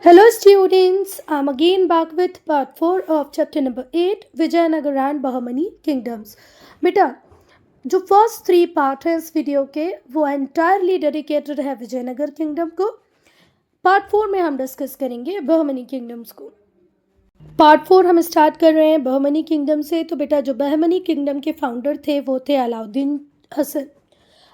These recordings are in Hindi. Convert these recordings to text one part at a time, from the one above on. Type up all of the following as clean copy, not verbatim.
Hello students, I'm again back with part 4 of chapter number 8 Vijayanagar and Bahmani kingdoms। बेटा जो फर्स्ट 3 पार्ट है इस वीडियो के वो एंटायरली डेडिकेटेड है विजयनगर किंगडम को। पार्ट 4 में हम डिस्कस करेंगे बहमनी किंगडम्स को। पार्ट 4 हम स्टार्ट कर रहे हैं बहमनी किंगडम से। तो बेटा जो बहमनी किंगडम के फाउंडर थे वो थे अलाउद्दीन हसन।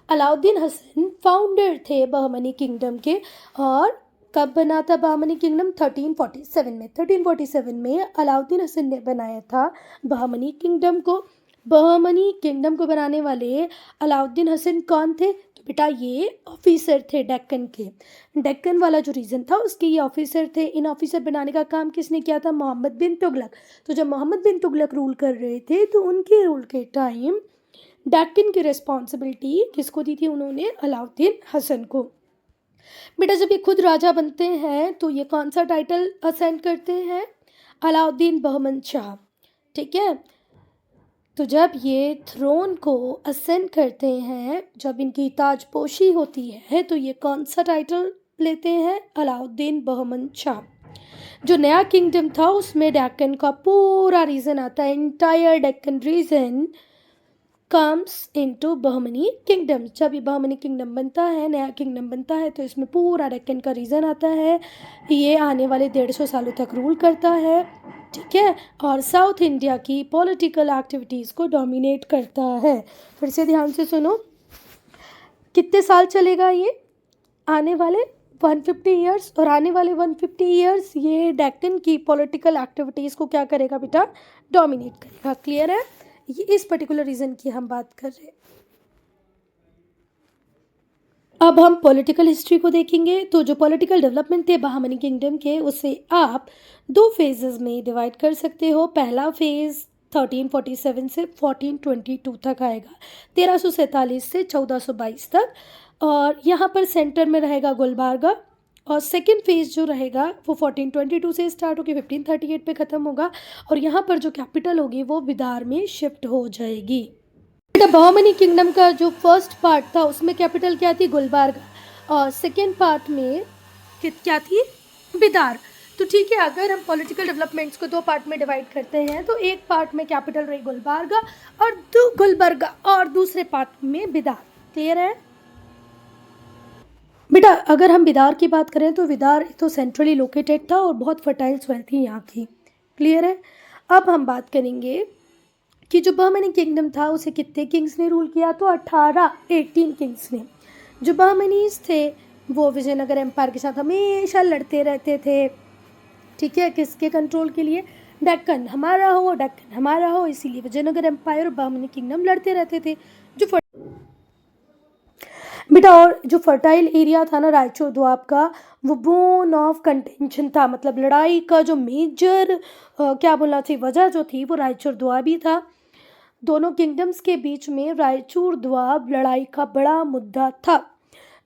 अलाउद्दीन हसन फाउंडर थे बहमनी किंगडम के। और कब बना था बहमनी किंगडम? 1347 में। 1347 में अलाउद्दीन हसन ने बनाया था बहमनी किंगडम को। बहमनी किंगडम को बनाने वाले अलाउद्दीन हसन कौन थे? तो बेटा ये ऑफिसर थे डेक्कन के। डेक्कन वाला जो रीजन था उसके ये ऑफिसर थे। इन ऑफिसर बनाने का काम किसने किया था? मोहम्मद बिन तुगलक। तो जब मोहम्मद बिन तुगलक रूल कर रहे थे तो उनके रूल के टाइम डेक्कन की रिस्पॉन्सिबिलिटी किसको दी थी? उन्होंने अलाउद्दीन हसन को। बेटा जब ये खुद राजा बनते हैं तो ये कौन सा टाइटल असेंड करते हैं? अलाउद्दीन बहमन शाह। ठीक है, तो जब ये थ्रोन को असेंड करते हैं, जब इनकी ताजपोशी होती है तो ये कौन सा टाइटल लेते हैं? अलाउद्दीन बहमन शाह। जो नया किंगडम था उसमें डेक्कन का पूरा रीजन आता है। Entire Deccan region comes into Bahmani kingdom. जब ये बहमनी किंगडम बनता है, नया किंगडम बनता है, तो इसमें पूरा डेक्कन का रीजन आता है। ये आने वाले 150 सालों तक रूल करता है। ठीक है, और साउथ इंडिया की पॉलिटिकल एक्टिविटीज़ को डोमिनेट करता है। फिर से ध्यान से सुनो, कितने साल चलेगा ये? आने वाले 150 ईयर्स। और आने वाले 150 ईयर्स ये डेक्कन की पॉलिटिकल एक्टिविटीज़ को क्या करेगा बेटा? डोमिनेट करेगा। क्लियर है? ये इस पर्टिकुलर रीजन की हम बात कर रहे हैं। अब हम पॉलिटिकल हिस्ट्री को देखेंगे। तो जो पॉलिटिकल डेवलपमेंट थे बहमनी किंगडम के, उसे आप 2 फेजेस में डिवाइड कर सकते हो। पहला फेज 1347 से 1422 तक आएगा, 1347 से 1422 तक। और यहाँ पर सेंटर में रहेगा गुलबर्गा। और सेकेंड फेज जो रहेगा वो 1422 से स्टार्ट होकर 1538 पे ख़त्म होगा। और यहाँ पर जो कैपिटल होगी वो बिदार में शिफ्ट हो जाएगी। बेटा बहमनी किंगडम का जो फर्स्ट पार्ट था उसमें कैपिटल क्या थी? गुलबर्गा। और सेकेंड पार्ट में क्या थी? बिदार। तो ठीक है, अगर हम पॉलिटिकल डेवलपमेंट्स को 2 पार्ट में डिवाइड करते हैं तो एक पार्ट में कैपिटल रही गुलबर्गा और गुलबर्गा, और दूसरे पार्ट में बिदार। क्लियर है बेटा? अगर हम बिदार की बात करें तो बिदार तो सेंट्रली लोकेटेड था और बहुत फर्टाइल सॉइल थी यहाँ की। क्लियर है? अब हम बात करेंगे कि जो बहमनी किंगडम था उसे कितने किंग्स ने रूल किया? तो 18 किंग्स ने। जो बहमनीज थे वो विजयनगर एम्पायर के साथ हमेशा लड़ते रहते थे। ठीक है, किसके कंट्रोल के लिए? डेक्कन हमारा हो, डेक्कन हमारा हो, इसीलिए विजयनगर एम्पायर और बहमनी किंगडम लड़ते रहते थे। जो बेटा और जो फर्टाइल एरिया था ना रायचूर द्वाब का, वो बोन ऑफ कंटेंशन था। मतलब लड़ाई का जो मेजर क्या बोलना चाहिए वजह जो थी वो रायचूर द्वाब ही था। दोनों किंगडम्स के बीच में रायचूर द्वाब लड़ाई का बड़ा मुद्दा था।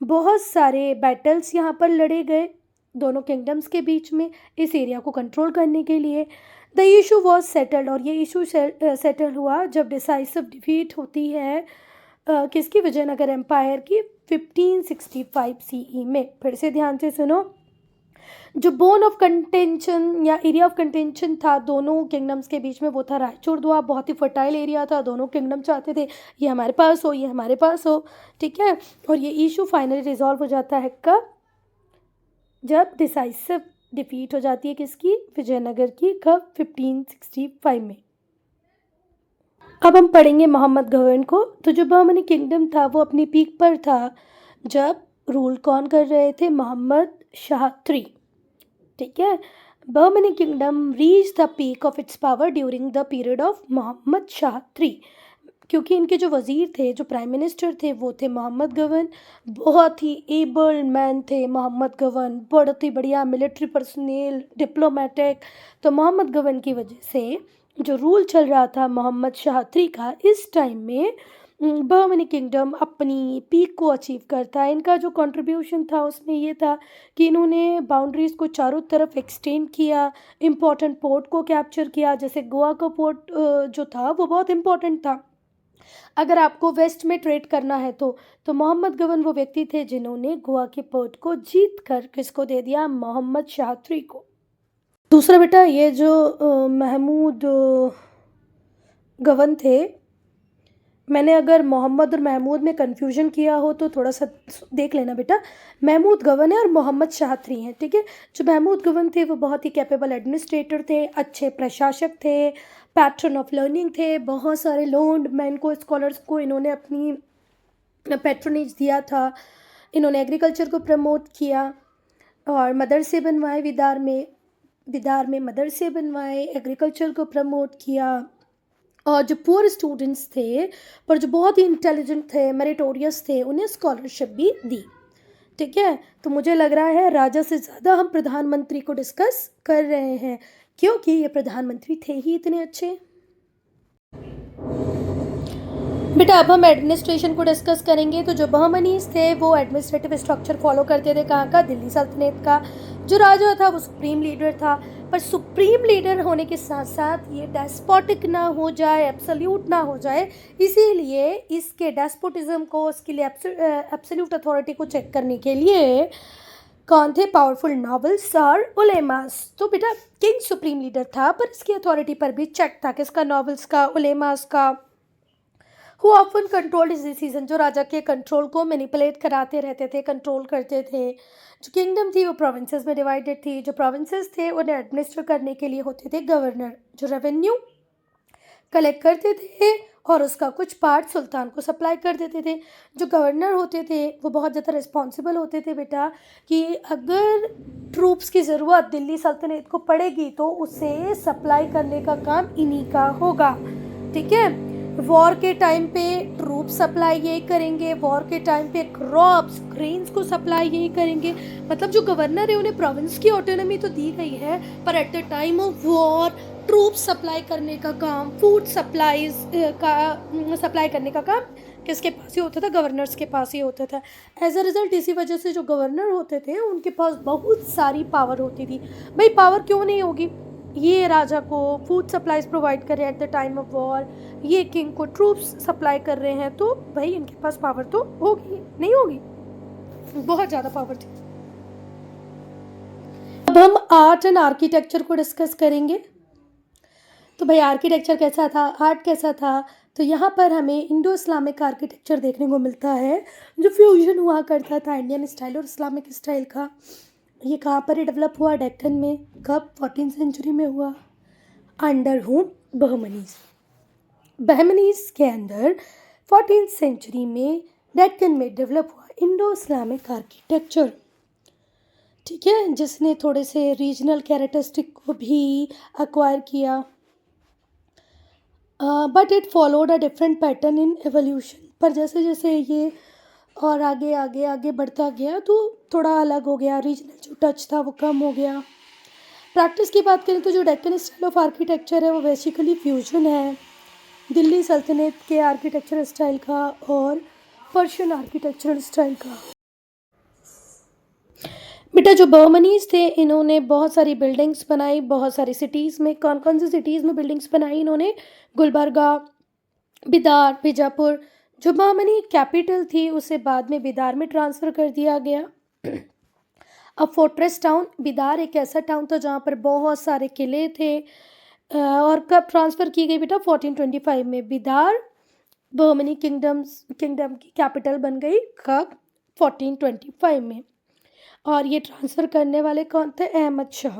बहुत सारे बैटल्स यहाँ पर लड़े गए दोनों किंगडम्स के बीच में इस एरिया को कंट्रोल करने के लिए। The issue was settled. और ये इशू सेटल हुआ जब डिसाइसिव डिफीट होती है किसकी? विजयनगर एम्पायर की 1565 सीई में। फिर से ध्यान से सुनो, जो बोन ऑफ कंटेंशन या एरिया ऑफ कंटेंशन था दोनों किंगडम्स के बीच में वो था रायचूर द्वाब। बहुत ही फर्टाइल एरिया था। दोनों किंगडम चाहते थे ये हमारे पास हो, ये हमारे पास हो। ठीक है, और ये इशू फाइनली रिजॉल्व हो जाता है कब? जब डिसाइसिव डिफीट हो जाती है किसकी? विजयनगर की। कब? 1565 में। अब हम पढ़ेंगे मोहम्मद गवर्न को। तो जो बहमनी किंगडम था वो अपनी पीक पर था जब रूल कौन कर रहे थे? मोहम्मद शाह III। ठीक है, Bahmani kingdom reach the peak of its power during the period of Mohammed Shah III। क्योंकि इनके जो वज़ीर थे, जो प्राइम मिनिस्टर थे, वो थे मोहम्मद गवर्न। बहुत ही एबल मैन थे मोहम्मद गवर्न, बहुत ही बढ़िया मिलिट्री पर्सनल, डिप्लोमेटिक। तो मोहम्मद गवर्न की वजह से जो रूल चल रहा था मोहम्मद शाह III का, इस टाइम में बहमनी किंगडम अपनी पीक को अचीव करता है। इनका जो कंट्रीब्यूशन था उसमें ये था कि इन्होंने बाउंड्रीज़ को चारों तरफ एक्सटेंड किया, इम्पॉर्टेंट पोर्ट को कैप्चर किया। जैसे गोवा का पोर्ट जो था वो बहुत इम्पॉर्टेंट था। अगर आपको वेस्ट में ट्रेड करना है तो मोहम्मद गवन वो व्यक्ति थे जिन्होंने गोवा के पोर्ट को जीत कर किसको दे दिया, मोहम्मद शाह III को। दूसरा बेटा, ये जो महमूद गवन थे, मैंने अगर मोहम्मद और महमूद में कन्फ्यूजन किया हो तो थोड़ा सा देख लेना बेटा। महमूद गवन है और मोहम्मद शाह III हैं, ठीक है। जो महमूद गवन थे वो बहुत ही कैपेबल एडमिनिस्ट्रेटर थे, अच्छे प्रशासक थे, पैट्रन ऑफ लर्निंग थे। बहुत सारे लर्न्ड मैन को, स्कॉलर्स को इन्होंने अपनी पैट्रोनेज दिया था। इन्होंने एग्रीकल्चर को प्रमोट किया और मदरसे बनवाए विदार में मदरसे बनवाए, एग्रीकल्चर को प्रमोट किया। और जो पुअर स्टूडेंट्स थे पर जो बहुत ही इंटेलिजेंट थे, मेरिटोरियस थे, उन्हें स्कॉलरशिप भी दी, ठीक है। तो मुझे लग रहा है राजा से ज़्यादा हम प्रधानमंत्री को डिस्कस कर रहे हैं, क्योंकि ये प्रधानमंत्री थे ही इतने अच्छे। बेटा अब हम एडमिनिस्ट्रेशन को डिस्कस करेंगे। तो जो बहमनीज थे वो एडमिनिस्ट्रेटिव स्ट्रक्चर फॉलो करते थे, कहाँ का, दिल्ली सल्तनत का। जो राजा था वो सुप्रीम लीडर था, पर सुप्रीम लीडर होने के साथ साथ ये डेस्पोटिक ना हो जाए, एब्सोल्यूट ना हो जाए, इसीलिए इसके डेस्पोटिज्म को, इसके लिए एब्सोल्यूट अथॉरिटी को चेक करने के लिए कौन थे, पावरफुल नॉबल्स और उलेमास। तो बेटा किंग सुप्रीम लीडर था पर इसकी अथॉरिटी पर भी चेक था, किसका, नॉबल्स का, उलेमास का। Who often controlled his decision, जो राजा के कंट्रोल को मैनिपुलेट कराते रहते थे, कंट्रोल करते थे। जो किंगडम थी वो प्रोविंसेस में डिवाइडेड थी। जो प्रोविंसेस थे उन्हें एडमिनिस्टर करने के लिए होते थे गवर्नर, जो रेवेन्यू कलेक्ट करते थे और उसका कुछ पार्ट सुल्तान को सप्लाई कर देते थे। जो गवर्नर होते थे वो बहुत ज़्यादा रिस्पॉन्सिबल होते थे बेटा, कि अगर ट्रूप्स की ज़रूरत दिल्ली सल्तनत को पड़ेगी तो उसे सप्लाई करने का काम इन्हीं का होगा, ठीक है। वॉर के टाइम पे ट्रूप सप्लाई यही करेंगे, वॉर के टाइम पे क्रॉप्स, ग्रेन्स को सप्लाई यही करेंगे। मतलब जो गवर्नर है उन्हें प्रोविंस की ऑटोनॉमी तो दी गई है, पर at the time of war troop supply करने का काम, फूड सप्लाई करने का काम किसके पास ही होता था, गवर्नर्स के पास ही होता था। एज अ रिजल्ट इसी वजह से जो गवर्नर होते थे उनके पास बहुत सारी पावर होती थी। भाई पावर क्यों नहीं होगी, ये राजा को फूड सप्लाईज प्रोवाइड कर रहे हैं eight the time of war, ये किंग को ट्रूप्स सप्लाई कर रहे हैं, तो भाई इनके पास पावर तो होगी, नहीं होगी, बहुत ज़्यादा पावर थी। अब हम आर्ट एंड आर्किटेक्चर को डिस्कस करेंगे। तो भाई आर्किटेक्चर कैसा था, आर्ट कैसा था, तो यहाँ पर हमें इंडो इस्लामिक आर्किटेक्चर देखने को मिलता है, जो फ्यूजन हुआ करता था इंडियन स्टाइल और इस्लामिक स्टाइल का। ये कहाँ पर डेवलप हुआ, डेक्कन में। कब, 14th सेंचुरी में हुआ। Under home, बहमनीज। बहमनीज के अंदर 14th सेंचुरी में डेक्कन में डेवलप हुआ इंडो इस्लामिक आर्किटेक्चर, ठीक है, जिसने थोड़े से रीजनल कैरेक्टरिस्टिक को भी एक्वायर किया। But it followed a different pattern in evolution. पर जैसे जैसे ये और आगे आगे आगे बढ़ता गया तो थोड़ा अलग हो गया, रीजनल जो टच था वो कम हो गया। प्रैक्टिस की बात करें तो जो डेक्कन स्टाइल ऑफ आर्किटेक्चर है वो बेसिकली फ्यूजन है दिल्ली सल्तनत के आर्किटेक्चर स्टाइल का और पर्शियन आर्किटेक्चरल स्टाइल का। बेटा जो बहमनीज थे इन्होंने बहुत सारी बिल्डिंग्स बनाई, बहुत सारी सिटीज़ में। कौन कौन सी सिटीज़ में बिल्डिंग्स बनाई इन्होंने, गुलबर्गा, बिदार, बीजापुर। जो बहमनी कैपिटल थी उसे बाद में बिदार में ट्रांसफ़र कर दिया गया। अब फोर्ट्रेस टाउन बिदार एक ऐसा टाउन था जहाँ पर बहुत सारे किले थे। और कब ट्रांसफ़र की गई बेटा, 1425 में। बिदार बहमनी किंगडम की कैपिटल बन गई कब, 1425 में। और ये ट्रांसफ़र करने वाले कौन थे, अहमद शाह।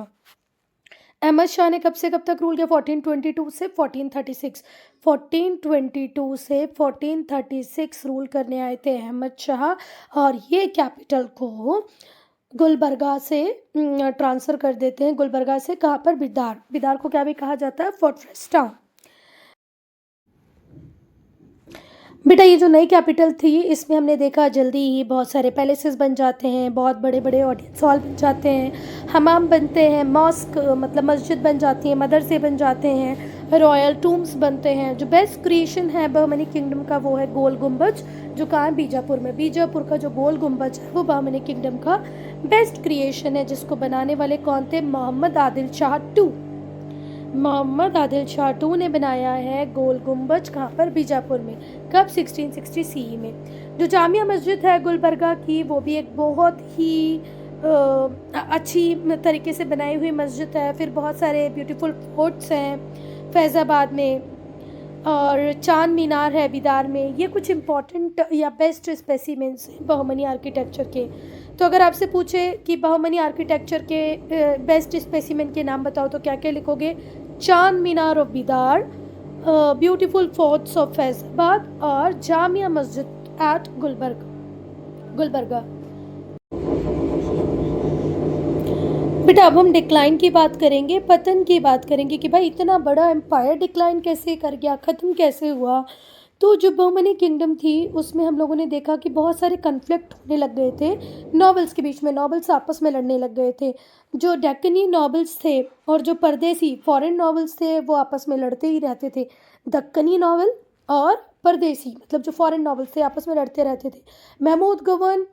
अहमद शाह ने कब से कब तक रूल किया, 1422 से 1436। 1422 से 1436 रूल करने आए थे अहमद शाह, और ये कैपिटल को गुलबर्गा से ट्रांसफ़र कर देते हैं। गुलबर्गा से कहाँ पर, बिदार। बिदार को क्या भी कहा जाता है, फोर्ट्रेस टाउन। बेटा ये जो नई कैपिटल थी इसमें हमने देखा जल्दी ही बहुत सारे पैलेसेस बन जाते हैं, बहुत बड़े बड़े ऑडियंस हॉल बन जाते हैं, हमाम बनते हैं, मॉस्क मतलब मस्जिद बन जाती है, मदरसे बन जाते हैं, रॉयल टूम्स बनते हैं। जो बेस्ट क्रिएशन है बहमनी किंगडम का वो है गोल गुम्बज, जो कहाँ है, बीजापुर में। बीजापुर का जो गोल गुम्बज है वो बहमनी किंगडम का बेस्ट क्रिएशन है, जिसको बनाने वाले कौन थे, मोहम्मद आदिल शाह II। मोहम्मद आदिल शाह टू ने बनाया है गोल गुम्बज, कहाँ पर? बीजापुर में। कब? 1660 सीई में। जो जामिया मस्जिद है गुलबर्गा की, वो भी एक बहुत ही अच्छी तरीके से बनाई हुई मस्जिद है। फिर बहुत सारे ब्यूटीफुल फोर्ट्स हैं फैज़ाबाद में, और चांद मीनार है बिदार में। ये कुछ इम्पॉर्टेंट या बेस्ट स्पेसिमेंट्स हैं बहमनी आर्किटेक्चर के। तो अगर आपसे पूछे कि बहमनी आर्किटेक्चर के बेस्ट स्पेसिमेंट के नाम बताओ तो क्या क्या लिखोगे? Chand Minar of Bidar, beautiful forts of Faizabad, और जामिया मस्जिद एट गुलबर्गा। बेटा अब हम डिक्लाइन की बात करेंगे, पतन की बात करेंगे कि भाई इतना बड़ा एम्पायर डिक्लाइन कैसे कर गया, ख़त्म कैसे हुआ। तो जो बहमनी किंगडम थी उसमें हम लोगों ने देखा कि बहुत सारे कन्फ्लिक्ट होने लग गए थे नॉबल्स के बीच में, नॉबल्स आपस में लड़ने लग गए थे। जो डेक्कनी नॉबल्स थे और जो परदेसी फॉरेन नॉबल्स थे वो आपस में लड़ते ही रहते थे। दक्कनी नॉवल और परदेसी मतलब जो फॉरेन नॉबल्स थे आपस में लड़ते रहते थे। महमूद गवर्न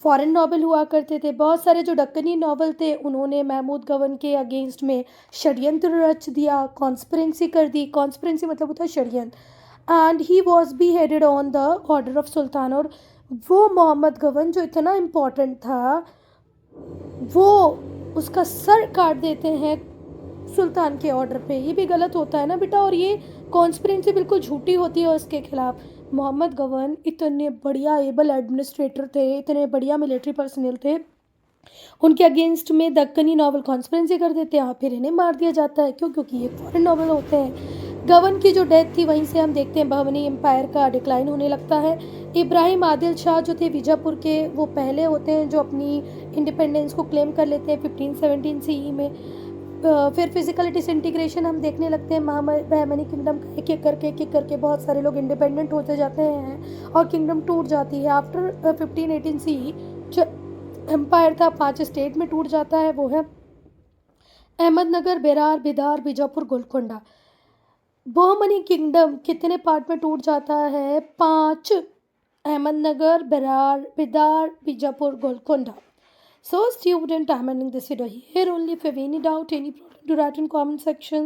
फॉरेन नॉवल हुआ करते थे। बहुत सारे जो दक्कनी नॉवल थे उन्होंने महमूद गवर्न के अगेंस्ट में षड्यंत्र रच दिया, कॉन्स्पिरेंसी कर दी। कॉन्स्पिरेंसी मतलब होता है षड्यंत्र। And he was beheaded on the order of sultan. और वो मोहम्मद गवर्न जो इतना इम्पोर्टेंट था वो उसका सर काट देते हैं सुल्तान के ऑर्डर पे। ये भी गलत होता है ना बेटा, और ये कॉन्स्पिरेंसी बिल्कुल झूठी होती है उसके खिलाफ। मोहम्मद गवर्न इतने बढ़िया एबल एडमिनिस्ट्रेटर थे, इतने बढ़िया मिलिट्री पर्सनल थे, उनके अगेंस्ट में दक्कनी नॉवल कॉन्स्पिरेंसी कर देते हैं, फिर इन्हें मार दिया जाता है। क्यों? क्योंकि ये फॉरेन नॉवल होते हैं। गवर्न की जो डेथ थी वहीं से हम देखते हैं बहमनी एम्पायर का डिक्लाइन होने लगता है। इब्राहिम आदिल शाह जो थे बीजापुर के, वो पहले होते हैं जो अपनी इंडिपेंडेंस को क्लेम कर लेते हैं 1517 सीई में। फिर फिजिकल डिसइंटीग्रेशन हम देखने लगते हैं बहमनी किंगडम का। एक एक करके बहुत सारे लोग इंडिपेंडेंट होते जाते हैं और किंगडम टूट जाती है। आफ्टर 1518 सी जो एम्पायर था 5 स्टेट में टूट जाता है, वो है अहमदनगर, बेरार, बिदार, बीजापुर, गोलकोंडा। बहमनी किंगडम कितने पार्ट में टूट जाता है? 5। Ahmednagar, Berar, Bidar, Bijapur, Golconda. So student, I'm ending this video here only. If you have any doubt, any problem, to write in comment section.